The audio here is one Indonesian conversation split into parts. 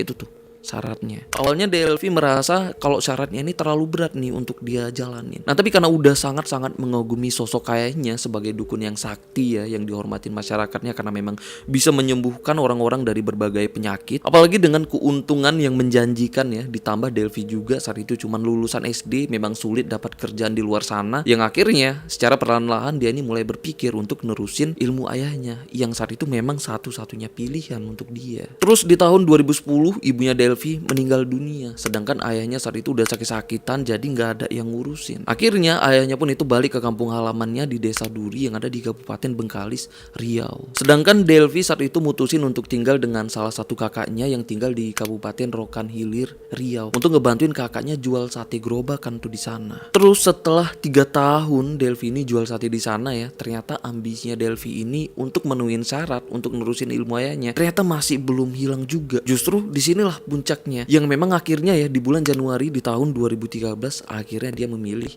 Itu tuh syaratnya. Awalnya Delphi merasa kalau syaratnya ini terlalu berat nih untuk dia jalanin. Nah tapi karena udah sangat-sangat mengagumi sosok ayahnya sebagai dukun yang sakti ya, yang dihormatin masyarakatnya karena memang bisa menyembuhkan orang-orang dari berbagai penyakit. Apalagi dengan keuntungan yang menjanjikan ya, ditambah Delphi juga saat itu cuman lulusan SD, memang sulit dapat kerjaan di luar sana. Yang akhirnya secara perlahan-lahan dia ini mulai berpikir untuk nerusin ilmu ayahnya yang saat itu memang satu-satunya pilihan untuk dia. Terus di tahun 2010 ibunya Delphi meninggal dunia, sedangkan ayahnya saat itu udah sakit-sakitan jadi nggak ada yang ngurusin. Akhirnya ayahnya pun itu balik ke kampung halamannya di Desa Duri yang ada di Kabupaten Bengkalis, Riau. Sedangkan Delphi saat itu mutusin untuk tinggal dengan salah satu kakaknya yang tinggal di Kabupaten Rokan Hilir, Riau, untuk ngebantuin kakaknya jual sate gerobakan tuh di sana. Terus setelah 3 tahun Delphi ini jual sate di sana ya, ternyata ambisinya Delphi ini untuk menuhin syarat untuk nerusin ilmu ayahnya ternyata masih belum hilang juga. Justru disinilah puncaknya yang memang akhirnya ya di bulan Januari di tahun 2013 akhirnya dia memilih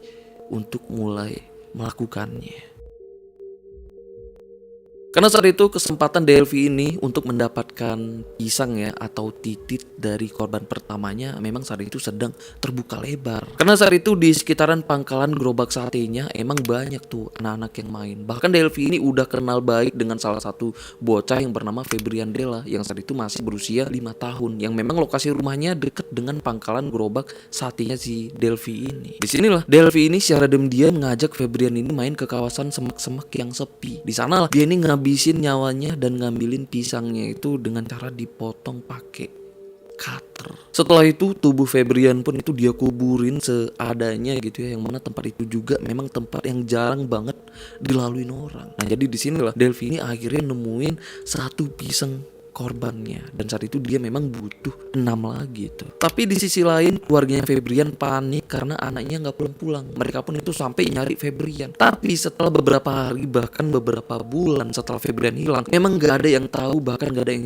untuk mulai melakukannya. Karena saat itu kesempatan Delphi ini untuk mendapatkan pisang ya atau titit dari korban pertamanya memang saat itu sedang terbuka lebar. Karena saat itu di sekitaran pangkalan gerobak satenya emang banyak tuh anak-anak yang main. Bahkan Delphi ini udah kenal baik dengan salah satu bocah yang bernama Febrian Della yang saat itu masih berusia 5 tahun. Yang memang lokasi rumahnya deket dengan pangkalan gerobak satenya si Delphi ini. Disinilah Delphi ini secara diam-diam mengajak Febrian ini main ke kawasan semak-semak yang sepi. Di sanalah dia ini ngabisin nyawanya dan ngambilin pisangnya itu dengan cara dipotong pakai cutter. Setelah itu tubuh Febrian pun itu dia kuburin seadanya gitu ya, yang mana tempat itu juga memang tempat yang jarang banget dilaluin orang. Nah jadi disinilah Delphi ini akhirnya nemuin satu pisang korbannya, dan saat itu dia memang butuh 6 lagi tuh. Tapi di sisi lain keluarganya Febrian panik karena anaknya nggak pulang-pulang. Mereka pun itu sampai nyari Febrian. Tapi setelah beberapa hari bahkan beberapa bulan setelah Febrian hilang, memang nggak ada yang tahu, bahkan nggak ada yang